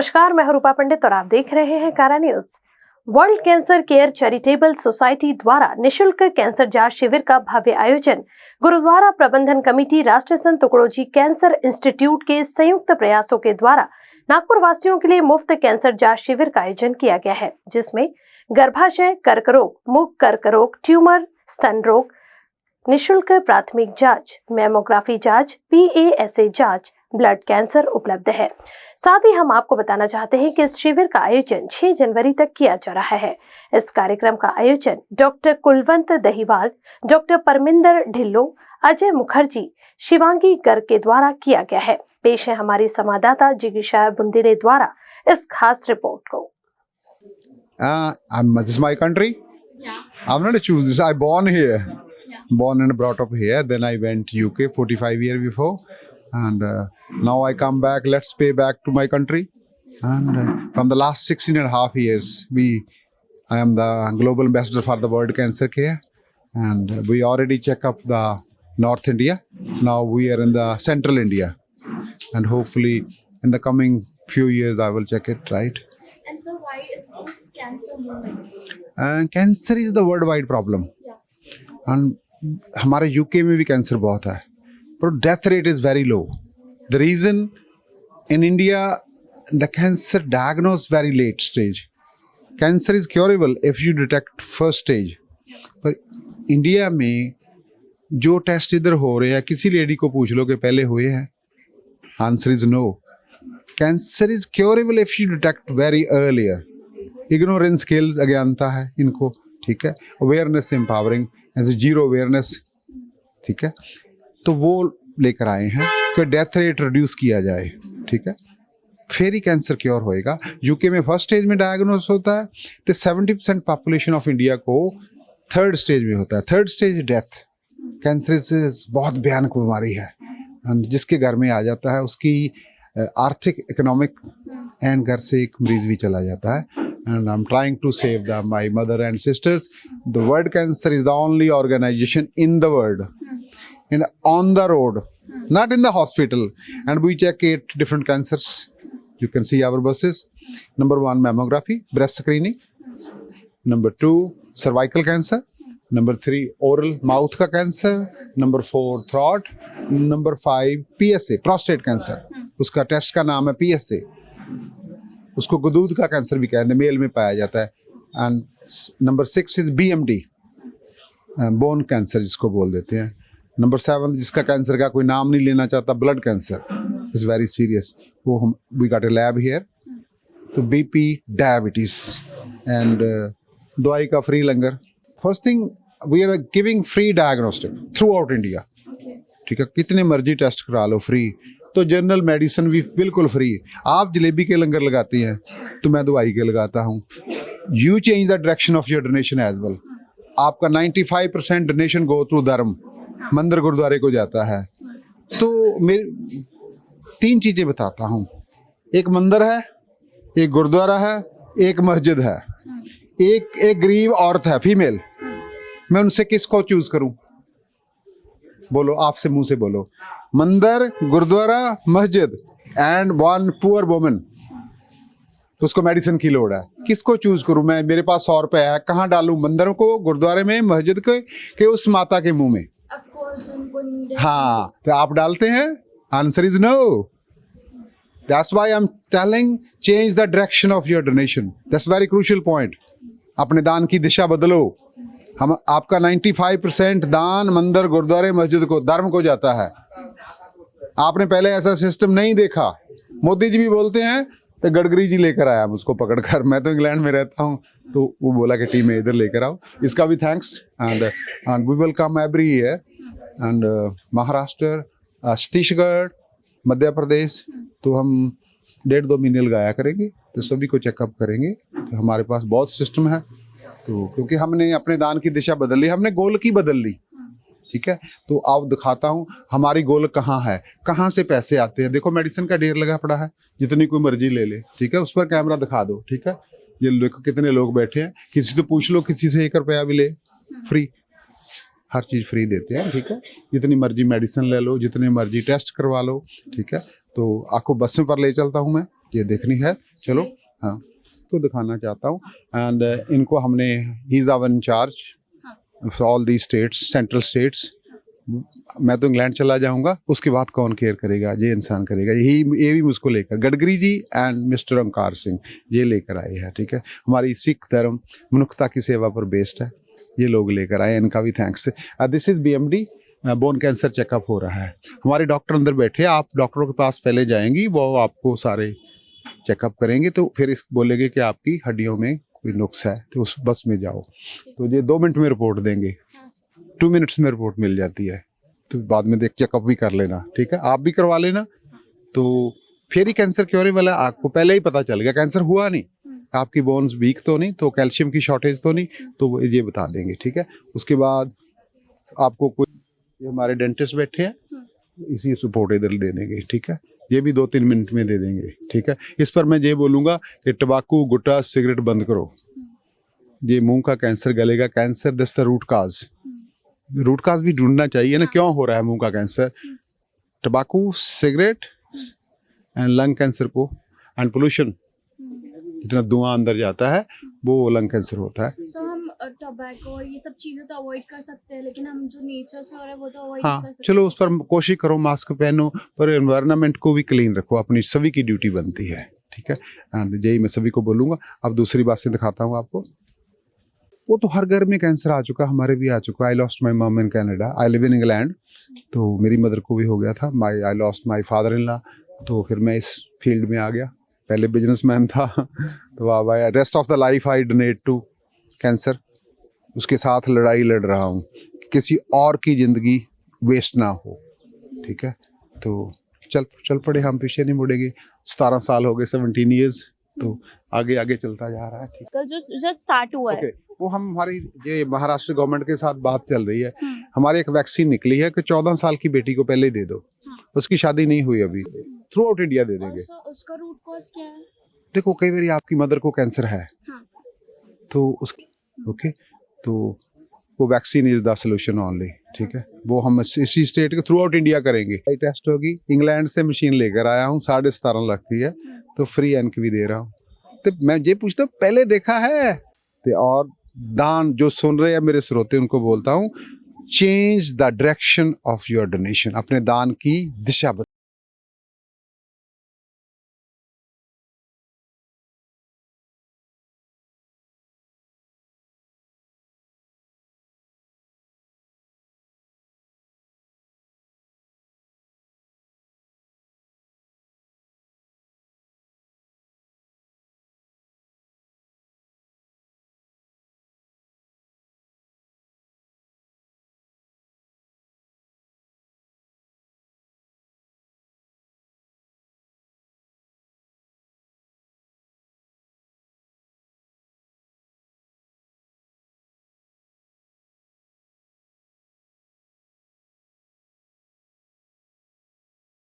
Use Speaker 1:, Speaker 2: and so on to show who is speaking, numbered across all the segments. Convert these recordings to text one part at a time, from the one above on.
Speaker 1: नमस्कार, मैं हूं रूपा पंडित और आप देख रहे हैं कारा news. World cancer care charitable society द्वारा निशुल्क कैंसर जांच शिविर का भव्य आयोजन गुरुद्वारा प्रबंधन कमेटी, राष्ट्रीय संत तुकडोजी कैंसर इंस्टीट्यूट के संयुक्त प्रयासों के द्वारा नागपुर वासियों के लिए मुफ्त कैंसर जांच शिविर का आयोजन किया गया है, जिसमें गर्भाशय, कर्करोग, मुख कर्करोग, ट्यूमर, स्तन रोग, निशुल्क प्राथमिक जांच, मैमोग्राफी जांच, PASA जांच, ब्लड कैंसर उपलब्ध है। साथ ही हम आपको बताना चाहते हैं कि इस शिविर का आयोजन 6 जनवरी तक किया जा रहा है। इस कार्यक्रम का आयोजन डॉक्टर कुलवंत दहीवाल, डॉक्टर परमिंदर ढिल्लो, अजय मुखर्जी, शिवांगी गर्ग के द्वारा किया गया है। पेश है हमारी संवाददाता जिगीशा बुंदेले द्वारा इस खास रिपोर्ट को।
Speaker 2: This is my country.
Speaker 3: Yeah.
Speaker 2: I'm not a choose this. I born here,
Speaker 3: Yeah.
Speaker 2: born and brought up here. Then I went UK 45 years before, and now I come back. Let's pay back to my country. And from the last 16 and a half years, I am the global ambassador for the World Cancer Care, and we already check up the North India. Now we are in the Central India, and hopefully in the coming few years I will check it right.
Speaker 3: And so why is this cancer movement?
Speaker 2: Cancer is the world wide problem and हमारे UK में भी cancer बहुत है, पर death rate is very low. The reason in India the cancer diagnose very late stage. Cancer is curable if you detect first stage, पर India में जो test इधर हो रहे हैं, किसी लेडी को पूछ लो कि पहले हुए हैं, answer is no. Cancer is curable if you detect very earlier. Ignorance kills, अज्ञानता है इनको, ठीक है। Awareness empowering, as zero awareness, ठीक है। तो वो लेकर आए हैं कि डेथ रेट रिड्यूस किया जाए, ठीक है, फिर ही कैंसर क्योर होएगा। यूके में फर्स्ट स्टेज में डायग्नोस होता है, तो 70% पॉपुलेशन ऑफ इंडिया को थर्ड स्टेज में होता है। Third stage death. कैंसर से बहुत भयानक बीमारी है, जिसके घर में आ जाता है उसकी आर्थिक, इकोनॉमिक एंड घर से एक मरीज भी चला जाता है। And I'm trying to save my mother and sisters. The World Cancer is the only organization in the world, and on the road, not in the hospital. And we check 8 different cancers. You can see our buses. Number 1, mammography, breast screening. Number 2, cervical cancer. Number 3, oral mouth का cancer. Number 4, throat. Number 5, PSA, prostate cancer. उसका test का नाम है PSA। उसको गुदूद का cancer भी कहते हैं, मेल में पाया जाता है। And number 6 is BMD, bone cancer जिसको बोल देते हैं। नंबर 7, जिसका कैंसर का कोई नाम नहीं लेना चाहता, blood cancer is very serious. वो हम we got a lab here. तो BP, डायबिटीज एंड दवाई का free langar. First thing, we are giving free diagnostic throughout India, ठीक है। कितने मर्जी टेस्ट करा लो फ्री। तो जनरल मेडिसिन भी बिल्कुल फ्री। आप जलेबी के लंगर लगाती हैं तो मैं दवाई के लगाता हूँ। You change the direction of your donation as well. आपका 95% डोनेशन गो थ्रू धर्म, मंदिर गुरुद्वारे को जाता है। तो मेरे 3 चीज़ें बताता हूँ। एक मंदिर है, एक गुरुद्वारा है, एक मस्जिद है, एक गरीब औरत है, फीमेल। मैं उनसे किसको चूज करूँ? बोलो, आपसे मुंह से बोलो। मंदिर, गुरुद्वारा, मस्जिद एंड 1 पुअर वुमन। तो उसको मेडिसिन की लोड़ है, किसको चूज करूं मैं? मेरे पास 100 रुपए है, कहाँ डालूं? मंदिर को, गुरुद्वारे में, मस्जिद को, कि उस माता के मुंह में? हाँ, तो आप डालते हैं? Answer is no. That's why I am telling, change the direction of your donation. That's very crucial point. अपने दान की दिशा बदलो। हम आपका 95% दान मंदिर, गुरुद्वारे, मस्जिद को, धर्म को जाता है। आपने पहले ऐसा सिस्टम नहीं देखा। मोदी जी भी बोलते हैं, तो गडकरी जी लेकर आया मुझको पकड़कर। मैं तो इंग्लैंड में रहता हूँ, तो वो बोला कि टीम में इधर लेकर आओ। इसका भी thanks. And we will come every year. And Maharashtra, Chhattisgarh, Madhya Pradesh, तो हम 1.5-2 महीने लगाया करेंगे, तो सभी को चेकअप करेंगे। तो हमारे पास बहुत सिस्टम है। तो क्योंकि हमने अपने दान की दिशा बदल ली, हमने गोल की बदल ली, ठीक है। तो आप दिखाता हूँ हमारी गोल कहाँ है, कहाँ से पैसे आते हैं। देखो, मेडिसिन का ढेर लगा पड़ा है, जितनी कोई मर्जी ले ले, ठीक है। उस पर कैमरा दिखा दो, ठीक है। ये देखो कितने लोग बैठे हैं। किसी से पूछ लो, किसी से 1 रुपया भी ले, फ्री। हर चीज़ फ्री देते हैं, ठीक है। जितनी मर्जी मेडिसिन ले लो, जितने मर्जी टेस्ट करवा लो, ठीक है। तो आपको बस में पर ले चलता हूँ मैं, ये देखनी है, चलो हाँ को दिखाना चाहता हूँ। एंड इनको हमने ही is our incharge all the states, central states. मैं तो इंग्लैंड चला जाऊंगा, उसके बाद कौन केयर करेगा, ये इंसान करेगा। ये भी मुझको लेकर गडकरी जी एंड मिस्टर ओंकार सिंह ये लेकर आए हैं, ठीक है। हमारी सिख धर्म मनुष्यता की सेवा पर बेस्ड है, ये लोग लेकर आए, इनका भी thanks. This is BMD, bone cancer checkup हो रहा है। हमारे डॉक्टर अंदर बैठे, आप डॉक्टरों के पास पहले जाएंगी, वो आपको सारे चेकअप करेंगे, तो फिर इस बोलेंगे कि आपकी हड्डियों में कोई नुक्स है, तो उस बस में जाओ। तो ये 2 मिनट में रिपोर्ट देंगे, 2 मिनट्स में रिपोर्ट मिल जाती है। तो बाद में देख चेकअप भी कर लेना, ठीक है, आप भी करवा लेना। तो फिर ही कैंसर क्योरेबल है, आपको पहले ही पता चल गया कैंसर हुआ नहीं, आपकी बोन्स वीक तो नहीं, तो कैल्शियम की शॉर्टेज तो नहीं, तो वो ये बता देंगे, ठीक है। उसके बाद आपको कोई, ये हमारे डेंटिस्ट बैठे हैं, इसी रिपोर्ट इधर दे देंगे, ठीक है। ये भी 2-3 मिनट में दे देंगे, ठीक है। इस पर मैं ये बोलूँगा कि तंबाकू, गुट्टा, सिगरेट बंद करो। ये मुंह का कैंसर, गले का cancer, this the root cause भी ढूंढना चाहिए ना, क्यों हो रहा है मुंह का कैंसर। तंबाकू, सिगरेट एंड लंग कैंसर को, एंड पोल्यूशन, जितना धुआं अंदर जाता है वो लंग कैंसर होता है।
Speaker 3: सो हम टोबैको और ये सब चीजें तो अवॉइड कर सकते हैं, लेकिन हम जो नेचर से हो रहा है वो तो अवॉइड
Speaker 2: हाँ
Speaker 3: कर सकते
Speaker 2: चलो, उस पर कोशिश करो, मास्क पहनो, पर एनवायरनमेंट को भी क्लीन रखो, अपनी सभी की ड्यूटी बनती है, ठीक है। एंड यही मैं सभी को बोलूँगा। अब दूसरी बात से दिखाता हूँ आपको, वो तो हर घर में कैंसर आ चुका, हमारे भी आ चुका। आई लॉस्ट माई मम in Canada, I live in England, तो मेरी मदर को भी हो गया था। I lost my father in law, तो फिर मैं इस फील्ड में आ गया। पहले बिजनेसमैन था, तो अब I rest of the life I donate to cancer. उसके साथ लड़ाई लड़ रहा हूँ, किसी और की ज़िंदगी वेस्ट ना हो, ठीक है। तो चल पड़े, हम पीछे नहीं मुड़ेंगे। 17 साल हो गए, 17 ईयर्स, तो आगे आगे चलता जा रहा है, ठीक
Speaker 3: हैं। जो जस्ट स्टार्ट हुआ है,
Speaker 2: है। वो हमारी ये महाराष्ट्र गवर्नमेंट के साथ बात चल रही है। हमारी एक वैक्सीन निकली है कि 14 साल की बेटी को पहले दे दो, उसकी शादी नहीं हुई अभी, थ्रू आउट इंडिया दे देंगे।
Speaker 3: उसका रूट कॉज क्या है?
Speaker 2: देखो, कई बार आपकी मदर को कैंसर है, तो उस ओके, तो वो vaccine is the solution only, ठीक है। वो हम इसी स्टेट के थ्रू आउट इंडिया करेंगे। टेस्ट होगी, इंग्लैंड से मशीन लेकर आया हूँ, 17.5 लाख की है, तो फ्री एनक भी दे रहा हूँ। तो मैं ये पूछता हूँ, पहले देखा है? तो और दान जो सुन रहे हैं मेरे श्रोते, उनको बोलता हूँ, change the direction of your donation, अपने दान की दिशा बदलो।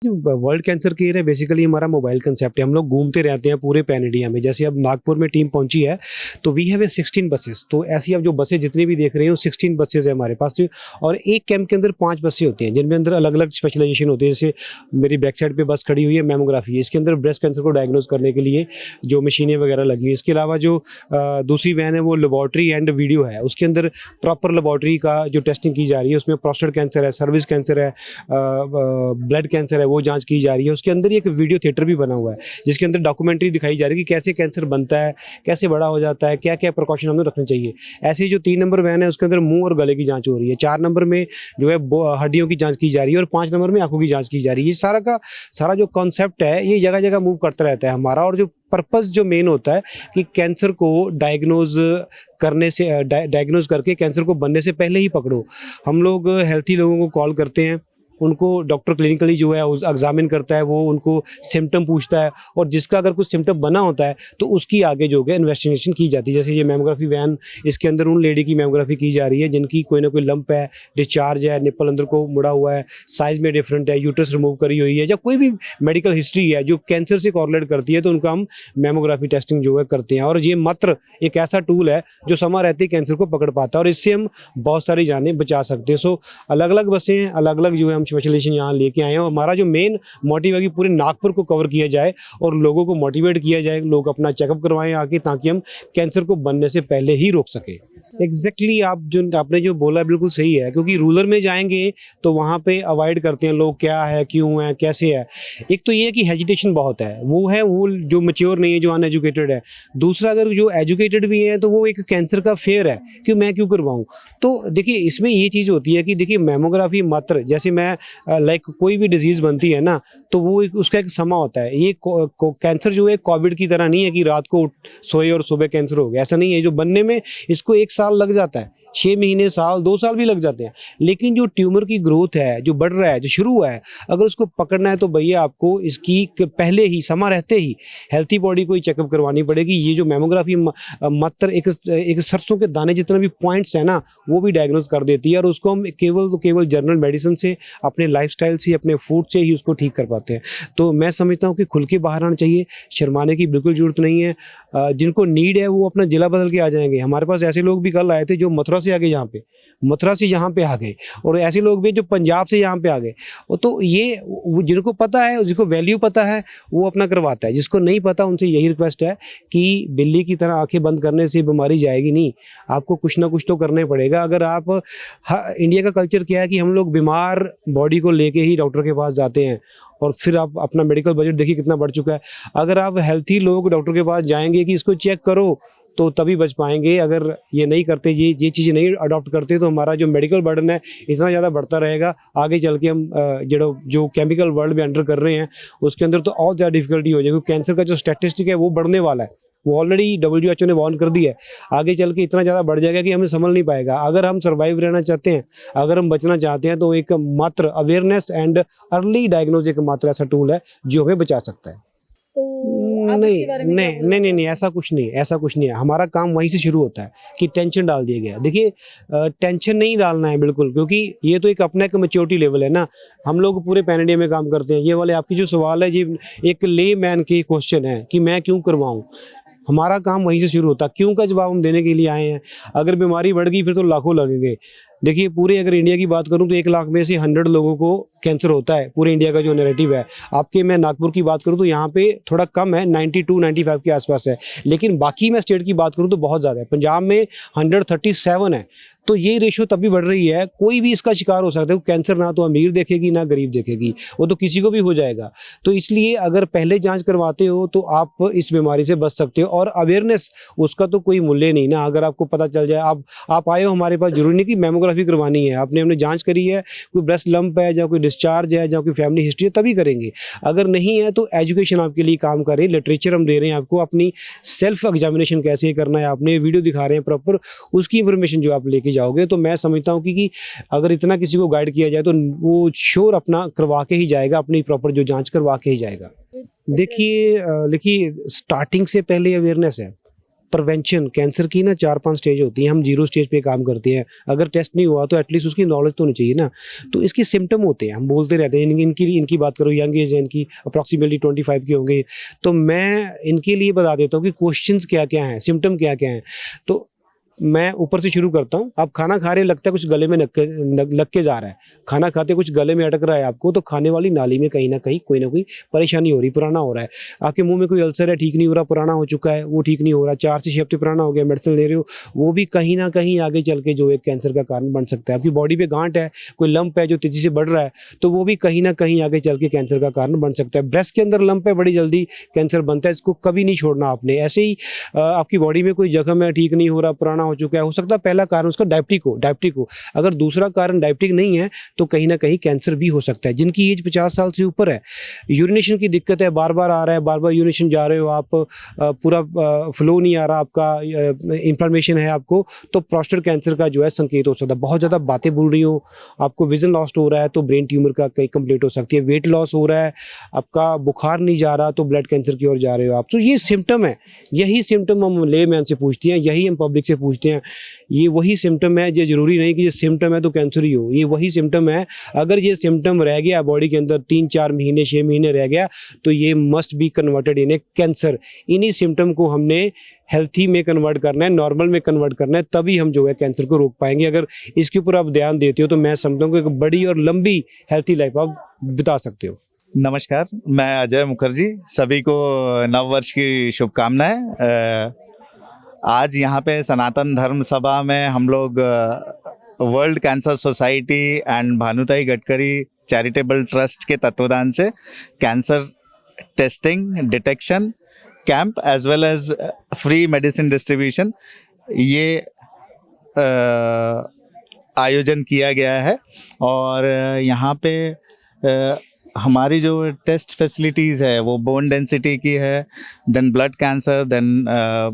Speaker 4: वर्ल्ड कैंसर केयर है बेसिकली हमारा मोबाइल कंसेप्ट है। हम लोग घूमते रहते हैं पूरे पैन इंडिया में। जैसे अब नागपुर में टीम पहुंची है, तो वी हैव 16 बसेस। तो ऐसी अब जो बसें जितनी भी देख रहे हो 16 बसेज है हमारे पास, और एक कैंप के अंदर 5 बसें होती हैं, जिनमें अंदर अलग अलग स्पेशलाइजेशन होती है। जैसे मेरी बैक साइड पे बस खड़ी हुई है, मैमोग्राफी है, इसके अंदर ब्रेस्ट कैंसर को डायग्नोज करने के लिए जो मशीनें वगैरह लगी है। इसके अलावा जो दूसरी वैन है वो लेबॉर्ट्री एंड वीडियो है, उसके अंदर प्रॉपर लेबॉर्ट्री का जो टेस्टिंग की जा रही है, उसमें प्रोस्टेट कैंसर है, सर्विस कैंसर है, ब्लड कैंसर है, वो जांच की जा रही है। उसके अंदर एक वीडियो थिएटर भी बना हुआ है, जिसके अंदर डॉक्यूमेंट्री दिखाई जा रही है कि कैसे कैंसर बनता है, कैसे बड़ा हो जाता है, क्या क्या प्रिकॉशन हमें रखने चाहिए। ऐसे ही जो 3 नंबर वैन है, उसके अंदर मुंह और गले की जांच हो रही है। 4 नंबर में जो है हड्डियों की जांच की जा रही है, और 5 नंबर में आंखों की जांच की जा रही है। ये सारा का सारा जो कॉन्सेप्ट है, ये जगह जगह मूव करता रहता है हमारा। और जो पर्पस जो मेन होता है कि कैंसर को डायग्नोज करके कैंसर को बनने से पहले ही पकड़ो। हम लोग हेल्थी लोगों को कॉल करते हैं, उनको डॉक्टर क्लिनिकली जो है एग्जामिन करता है, वो उनको सिम्टम पूछता है, और जिसका अगर कुछ सिम्टम बना होता है तो उसकी आगे जो है इन्वेस्टिगेशन की जाती है। जैसे ये मैमोग्राफी वैन, इसके अंदर उन लेडी की मैमोग्राफी की जा रही है जिनकी कोई ना कोई लंप है, डिस्चार्ज है, निप्पल अंदर को मुड़ा हुआ है, साइज में डिफरेंट है, यूट्रस रिमूव करी हुई है, या कोई भी मेडिकल हिस्ट्री है जो कैंसर से कॉरलेट करती है, तो उनका हम मैमोग्राफी टेस्टिंग जो है करते हैं। और ये मात्र एक ऐसा टूल है जो समय रहते ही कैंसर को पकड़ पाता है, और इससे हम बहुत सारी जानें बचा सकते हैं। सो अलग अलग बसें हैं, अलग अलग जो है हम स्पेशलाइजेशन यहाँ लेके आए हैं। और हमारा जो मेन मोटिव है कि पूरे नागपुर को कवर किया जाए और लोगों को मोटिवेट किया जाए, लोग अपना चेकअप करवाएं आके, ताकि हम कैंसर को बनने से पहले ही रोक सकें। एग्जैक्टली आपने जो बोला बिल्कुल सही है, क्योंकि रूरल में जाएंगे तो वहाँ पे अवॉइड करते हैं लोग, क्या है, क्यों है, कैसे है। एक तो ये है कि हेजिटेशन बहुत है, वो जो मैच्योर नहीं है, जो अनएजुकेटेड है। दूसरा, अगर जो एजुकेटेड भी है तो वो एक कैंसर का फेयर है कि मैं क्यों करवाऊँ। तो देखिए इसमें ये चीज़ होती है कि देखिए मैमोग्राफी मात्र, जैसे मैं लाइक कोई भी डिजीज़ बनती है ना, तो वो उसका एक समय होता है। ये कैंसर जो है कोविड की तरह नहीं है कि रात को सोए और सुबह कैंसर हो गया, ऐसा नहीं है। जो बनने में इसको 1 साल लग जाता है, 6 महीने, साल, 2 साल भी लग जाते हैं। लेकिन जो ट्यूमर की ग्रोथ है, जो बढ़ रहा है, जो शुरू हुआ है, अगर उसको पकड़ना है तो भैया आपको इसकी पहले ही, समय रहते ही हेल्थी बॉडी को ही चेकअप करवानी पड़ेगी। ये जो मैमोग्राफी मात्र एक सरसों के दाने जितना भी पॉइंट्स है ना, वो भी डायग्नोज कर देती है। और उसको हम केवल जनरल मेडिसिन से, अपने लाइफस्टाइल से, अपने फूड से ही उसको ठीक कर पाते हैं। तो मैं समझता हूँ कि खुल के बाहर आना चाहिए, शर्माने की बिल्कुल जरूरत नहीं है। जिनको नीड है वो अपना जिला बदल के आ जाएंगे। हमारे पास ऐसे लोग भी कल आए थे जो मथुरा से आ गए, यहाँ पे मथुरा से यहाँ पे आ गए, और ऐसे लोग भी जो पंजाब से यहाँ पे आ गए। तो ये जिनको पता है, जिसको वैल्यू पता है, वो अपना करवाता है। जिसको नहीं पता, उनसे यही रिक्वेस्ट है कि बिल्ली की तरह आंखें बंद करने से बीमारी जाएगी नहीं, आपको कुछ ना कुछ तो करना ही पड़ेगा। अगर आप इंडिया का कल्चर क्या है कि हम लोग बीमार बॉडी को लेके ही डॉक्टर के पास जाते हैं, और फिर आप अपना मेडिकल बजट देखिए कितना बढ़ चुका है। अगर आप हेल्थी लोग डॉक्टर के पास जाएंगे कि इसको चेक करो, तो तभी बच पाएंगे। अगर ये नहीं करते, ये चीज़ें नहीं अडॉप्ट करते, तो हमारा जो मेडिकल बर्डन है इतना ज़्यादा बढ़ता रहेगा। आगे चल के हम जो केमिकल वर्ल्ड में एंटर कर रहे हैं, उसके अंदर तो और ज़्यादा डिफिकल्टी हो जाएगी। कैंसर का जो स्टैटिस्टिक है वो बढ़ने वाला है, वो ऑलरेडी WHO ने वार्न कर दिया है। आगे चल के इतना ज़्यादा बढ़ जाएगा कि हमें संभल नहीं पाएगा। अगर हम सर्वाइव रहना चाहते हैं, अगर हम बचना चाहते हैं, तो एक मात्र अवेयरनेस एंड अर्ली डायग्नोज एक मात्र ऐसा टूल है जो हमें बचा सकता है। नहीं, ऐसा कुछ नहीं है। हमारा काम वहीं से शुरू होता है कि टेंशन डाल दिया गया। देखिए टेंशन नहीं डालना है बिल्कुल, क्योंकि ये तो एक अपना एक मैच्योरिटी लेवल है ना। हम लोग पूरे पैन इंडिया में काम करते हैं। ये वाले आपकी जो सवाल है, ये एक ले मैन की क्वेश्चन है कि मैं क्यों करवाऊँ। हमारा काम वहीं से शुरू होता है। क्यों का जवाब हम देने के लिए आए हैं। अगर बीमारी बढ़ गई फिर तो लाखों लगेंगे। देखिए पूरे अगर इंडिया की बात करूं तो 1 लाख में से 100 लोगों को कैंसर होता है, पूरे इंडिया का जो नैरेटिव है। आपके मैं नागपुर की बात करूं तो यहाँ पे थोड़ा कम है, 92-95 के आसपास है। लेकिन बाकी मैं स्टेट की बात करूं तो बहुत ज़्यादा है। पंजाब में 137 है। तो ये रेशो तभी बढ़ रही है। कोई भी इसका शिकार हो सकता है। कैंसर ना तो अमीर देखेगी ना गरीब देखेगी, वो तो किसी को भी हो जाएगा। तो इसलिए अगर पहले जांच करवाते हो तो आप इस बीमारी से बच सकते हो। और अवेयरनेस, उसका तो कोई मूल्य नहीं ना। अगर आपको पता चल जाए, आप आए हो हमारे पास, जरूरी नहीं कि मैमोग्राफी करवानी है। आपने हमने जांच करी है, कोई ब्रेस्ट लंप है, या कोई डिस्चार्ज है, या कोई फैमिली हिस्ट्री है, तभी करेंगे। अगर नहीं है तो एजुकेशन आपके लिए काम कर रही है। लिटरेचर हम दे रहे हैं आपको, अपनी सेल्फ एग्जामिनेशन कैसे करना है, आपने वीडियो दिखा रहे हैं प्रॉपर, उसकी इंफॉर्मेशन जो आप लेके जाओगे। तो मैं समझता हूँ कि अगर इतना किसी को गाइड किया जाए तो वो श्योर अपना करवा के ही जाएगा, अपनी प्रॉपर जो जांच करवा के ही जाएगा। देखिए स्टार्टिंग से पहले अवेयरनेस है। प्रिवेंशन कैंसर की ना 4-5 स्टेज होती हैं। हम 0 स्टेज पे काम करते हैं। अगर टेस्ट नहीं हुआ तो एटलीस्ट उसकी नॉलेज तो होनी चाहिए ना। तो इसके सिम्टम होते हैं, हम बोलते रहते हैं। इनकी बात करो, यंग एज है इनकी, अप्रॉक्सीमेटली 25 के होंगे। तो मैं इनके लिए बता देता हूँ कि क्वेश्चंस क्या क्या हैं, सिम्टम क्या क्या हैं। तो मैं ऊपर से शुरू करता हूँ। आप खाना खा रहे, लगता है कुछ गले में लग के जा रहा है। खाना खाते कुछ गले में अटक रहा है आपको, तो खाने वाली नाली में कहीं ना कहीं कोई ना कोई परेशानी हो रही, पुराना हो रहा है। आपके मुंह में कोई अल्सर है, ठीक नहीं हो रहा, पुराना हो चुका है, वो ठीक नहीं हो रहा, 4 से 6 हफ्ते पुराना हो गया, मेडिसिन ले रहे हो, वो भी कहीं ना कहीं आगे चल के जो एक कैंसर का कारण बन सकता है। आपकी बॉडी पे गांठ है, कोई लंप है जो तेजी से बढ़ रहा है, तो वो भी कहीं ना कहीं आगे चल के कैंसर का कारण बन सकता है। ब्रेस्ट के अंदर लंप है, बड़ी जल्दी कैंसर बनता है, इसको कभी नहीं छोड़ना आपने। ऐसे ही आपकी बॉडी में कोई जख्म है, ठीक नहीं हो रहा, पुराना हो चुका है, हो सकता है पहला कारण उसका डायबिटिक हो। अगर दूसरा कारण डायबिटिक नहीं है तो कहीं ना कहीं कैंसर भी हो सकता है। जिनकी एज 50 साल से ऊपर है, यूरिनेशन की दिक्कत है, बार बार आ रहा है, बार बार यूरिनेशन जा रहे हो आप, पूरा फ्लो नहीं आ रहा, आपका इन्फ्लेमेशन है आपको, तो प्रोस्टेट कैंसर का जो है संकेत हो सकता है। बहुत ज़्यादा बातें बोल रही हो, आपको विजन लॉस्ट हो रहा है तो ब्रेन ट्यूमर का कई कंप्लीट हो सकती है। वेट लॉस हो रहा है, आपका बुखार नहीं जा रहा तो ब्लड कैंसर की ओर जा रहे हो आप। तो ये सिम्टम है, यही सिम्टम हम लेमैन से पूछते हैं, यही हम पब्लिक से पूछते पूछते हैं, ये वही सिम्टम है, ये ज़रूरी नहीं कि ये सिम्टम है तो कैंसर ही हो, ये वही सिम्टम है। अगर ये सिम्टम रह गया बॉडी के अंदर 3-4 महीने 6 महीने रह गया तो ये must be converted in A cancer. इन्हीं सिम्टम को हमने हेल्थी में कन्वर्ट करना है, नॉर्मल में कन्वर्ट करना है, तभी हम जो है कैंसर को रोक पाएंगे। अगर इसके ऊपर आप ध्यान देते हो तो मैं समझता हूँ कि एक बड़ी और लंबी हेल्थी लाइफ आप बिता सकते हो।
Speaker 5: नमस्कार, मैं अजय मुखर्जी, सभी को नव वर्ष की शुभकामनाएं। आज यहाँ पे सनातन धर्म सभा में हम लोग World Cancer Society and Bhanutai Gadkari charitable trust के तत्वाधान से cancer testing detection camp as well as free medicine distribution ये आयोजन किया गया है। और यहाँ पे हमारी जो टेस्ट फैसिलिटीज़ है वो बोन डेंसिटी की है, then blood cancer, then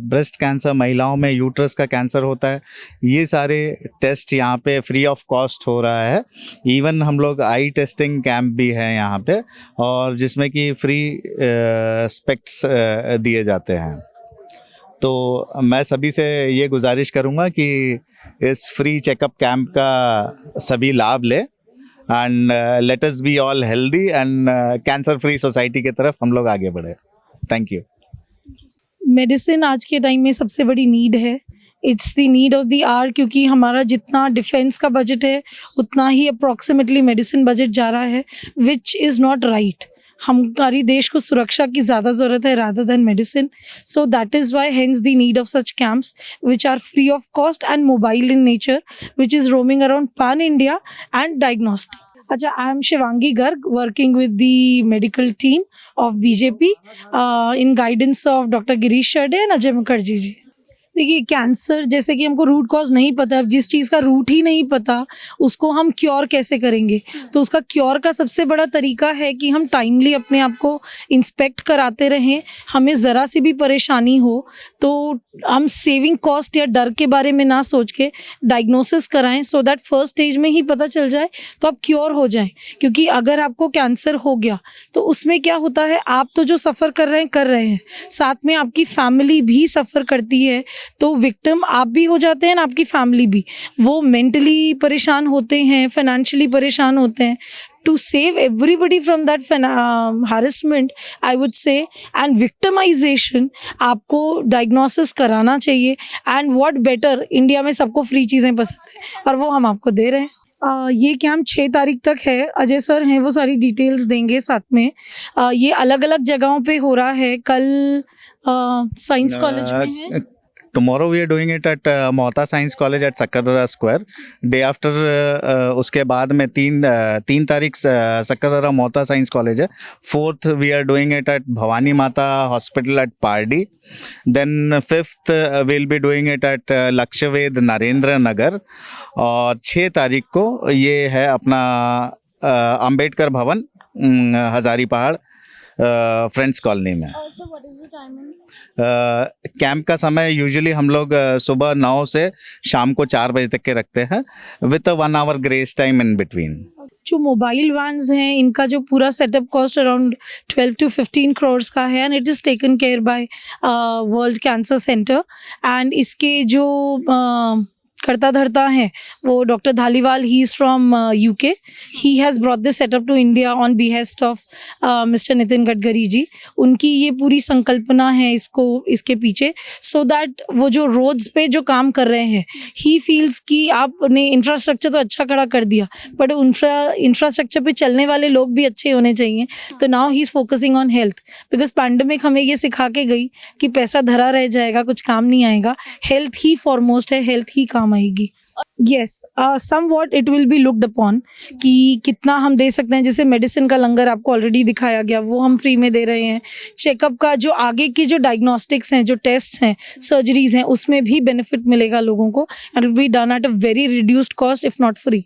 Speaker 5: breast cancer, महिलाओं में यूट्रस का कैंसर होता है, ये सारे टेस्ट यहाँ पे फ्री ऑफ कॉस्ट हो रहा है। इवन हम लोग आई टेस्टिंग कैंप भी है यहाँ पे, और जिसमें कि फ्री स्पेक्ट्स दिए जाते हैं। तो मैं सभी से ये गुजारिश करूँगा कि इस फ्री चेकअप कैंप का सभी लाभ ले and let us be all healthy and cancer free society की तरफ हम लोग आगे बढ़े। Thank you.
Speaker 6: मेडिसिन आज के टाइम में सबसे बड़ी नीड है। It's the need of the hour, क्योंकि हमारा जितना डिफेंस का बजट है उतना ही अप्रॉक्सीमेटली मेडिसिन बजट जा रहा है, विच इज़ नॉट राइट। हमारी देश को सुरक्षा की ज़्यादा ज़रूरत है rather than medicine. So that is why hence the need of such camps which are free of cost and mobile in nature, which is roaming around pan India and diagnostic. अच्छा, I am Shivangi Garg, working with the medical team of BJP in guidance of Dr. Girish Sharde and Ajay Mukherjee जी। देखिए, cancer जैसे कि हमको root cause नहीं पता, अब जिस चीज़ का रूट ही नहीं पता उसको हम क्योर कैसे करेंगे। तो उसका क्योर का सबसे बड़ा तरीका है कि हम टाइमली अपने आप को इंस्पेक्ट कराते रहें। हमें ज़रा सी भी परेशानी हो तो हम सेविंग कॉस्ट या डर के बारे में ना सोच के डायग्नोसिस कराएं, सो दैट फर्स्ट स्टेज में ही पता चल जाए तो आप क्योर हो जाएं। क्योंकि अगर आपको कैंसर हो गया तो उसमें क्या होता है, आप तो जो सफ़र कर रहे हैं, साथ में आपकी फैमिली भी सफ़र करती है। तो विक्टिम आप भी हो जाते हैं ना, आपकी फैमिली भी। वो मेंटली परेशान होते हैं, फाइनेंशियली परेशान होते हैं। To save everybody from that harassment, I would say, and victimization, आपको diagnosis कराना चाहिए। and what better, इंडिया में सबको फ्री चीज़ें पसंद है और वो हम आपको दे रहे हैं। ये कैंप 6 तारीख तक है। अजय सर हैं, वो सारी डिटेल्स देंगे साथ में। ये अलग अलग जगहों पे हो रहा है। कल साइंस कॉलेज में है।
Speaker 5: Tomorrow we are doing it at Mohta Science College at Sakadara Square. Day after उसके बाद में 3 तारीख सकरदरा मोहता साइंस कॉलेज है। 4th we are doing it at Bhavani Mata hospital at Pardi. Then 5th we'll be doing it at Lakshyaved Narendra Nagar. और 6 तारीख को ये है अपना अंबेडकर भवन हजारी पहाड़ फ्रेंड्स कॉलोनी में। कैंप का समय यूजुअली हम लोग सुबह 9 से शाम को 4 बजे तक के रखते हैं, with 1 hour grace time in between.
Speaker 6: जो मोबाइल वैन्स हैं, इनका जो पूरा setup cost around 12 to 15 crores का है, and it is taken care by world cancer centre. And इसके जो करता धरता है वो doctor Dhaliwal, he is from UK। He has brought this setup to India on behest of mister Nitin Gadkari ji. उनकी ये पूरी संकल्पना है इसके पीछे, सो दैट वो जो रोड्स पे जो काम कर रहे हैं, ही फील्स कि आपने इंफ्रास्ट्रक्चर तो अच्छा खड़ा कर दिया, बट इंफ्रास्ट्रक्चर पे चलने वाले लोग भी अच्छे होने चाहिए। तो now he is focusing on health, because pandemic हमें ये सिखा के गई कि पैसा धरा रह जाएगा, कुछ काम नहीं आएगा। हेल्थ ही फॉरमोस्ट है, हेल्थ ही काम आएगी। Yes, somewhat it will be looked upon कि कितना हम दे सकते हैं। जैसे मेडिसिन का लंगर आपको ऑलरेडी दिखाया गया, वो हम फ्री में दे रहे हैं। चेकअप का जो आगे की जो डायग्नोस्टिक्स हैं, जो टेस्ट हैं, सर्जरीज हैं, उसमें भी बेनिफिट मिलेगा लोगों को। And will be done at a very reduced cost, if not free.